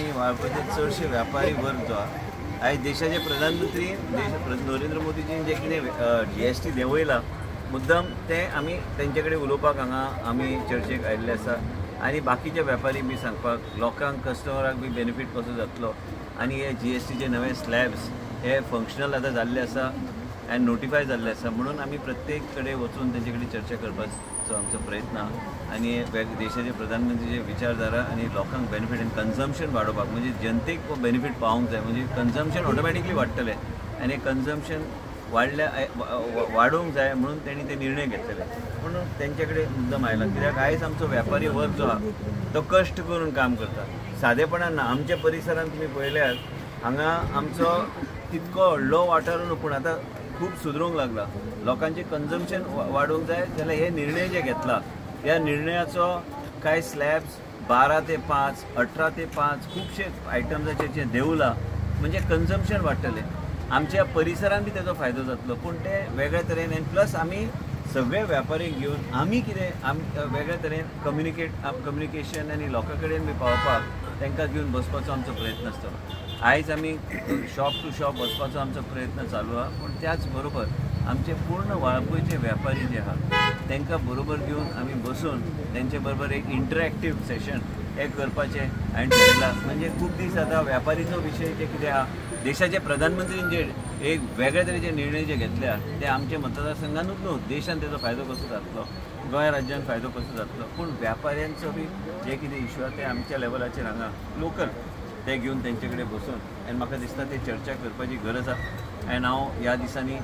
आनी वाळपयचे चडशे व्यापारी वर्ग जो आयज देशाचे प्रधानमंत्री नरेंद्र मोदीजीन जे कितें GST देंवयला मुद्दम ते आमी तेंचे कडेन उलोवपाक हांगा आमी चर्चेक आयिल्ले आसा आनी बाकीचे व्यापारी बी सांगपाक लोकांक कस्टमराक बी बेनिफीट कसो जातलो आनी हे GSTचे नवे स्लॅब्स हे फंक्शनल आतां जाल्ले आसा आनी नोटिफाय जाल्ले आसा म्हणून आमी प्रत्येक कडेन वचून तेंचे कडेन चर्चा करपाचो आमचो प्रयत्न आहा आनी देशाचे प्रधानमंत्रीचे विचारधारा आनी लोकांक बेनिफीट आनी कन्जम्पशन वाडोवपाक म्हणजे जनतेक बेनिफीट पावूंक जाय म्हणजे कन्जम्पशन ऑटोमॅटिकली वाडटलें आनी कन्जम्पशन वाडोवंक जाय म्हणून तेणी ते निर्णय घेतलेले म्हणून तेंचे कडेन मुद्दम आयला कित्याक आयज आमचो वेपारी वर्ग जो आहा तो कश्ट करून काम करता सादेपणान ना आमच्या परिसरांत तुमी पळयल्यार हांगा आमचो तितको व्हडलो वाठार न्हू पूण आतां खूब सुदरूंक लागला लोकांचें कन्जम्पशन वाडोवंक जाय जाल्यार हे निर्णय जे घेतला ह्या निर्णयाचो कांय स्लॅब्स 12 ते 5 18 ते 5 खुबशे आयटम्साचेर जे देंवला म्हणजे कन्जम्पशन वाडटलें आमच्या परिसरांत बी तेजो फायदो जातलो पूण ते वेगळ्या तरेन आनी प्लस आमी सगळे व्यापारीक घेवन आमी कितें वेगळ्या तरेन कम्युनिकेशन आनी लोकां कडेन बी पावपाक तांकां घेवन बसपाचो आमचो प्रयत्न आसतलो आयज आमी शॉप टू शॉप वचपाचो आमचो प्रयत्न चालू आहा पूण त्याच बरोबर आमचे पूर्ण वाळपयचे व्यापारी जे आहा तांकां बरोबर घेवन आमी बसून तेंचे बरोबर एक इंटरॅक्टीव सेशन हे करपाचें हांवें ठरयलां म्हणजे खूब दीस आतां व्यापारीचो विशय जे कितें आहा देशाचे प्रधानमंत्रीन जे एक वेगळे तरेचे निर्णय जे घेतल्या ते आमच्या मतदारसंघानूच न्हू देशान तेजो फायदो कसो जातलो गोंय राज्यान फायदो कसो जातलो पूण व्यापाऱ्यांचो बी जे कितें इश्यू आहा ते आमच्या लेवलाचेर हांगा लोकल ते घेवन तेंचे कडेन बसून आनी म्हाका दिसता ते चर्चा करपाची गरज आहा आनी हांव ह्या दिसांनी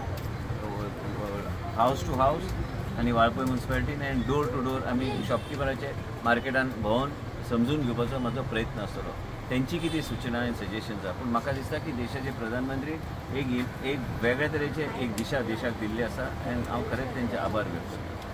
हावस टू हावस आनी वाळपय म्युनिसिपालिटीन आनी डोर टू डोर आमी शॉपकिपराचे मार्केटान भोंवून समजून घेवपाचो म्हजो प्रयत्न आसतलो तेंची कितें सुचना आनी सजेशन्स आहा पूण म्हाका दिसता की देशाचे प्रधानमंत्री एक वेगळ्या तरेचे एक दिशा देशाक दिल्ली आसा आनी हांव खरेंच तेंचे आभार व्यक्त करतां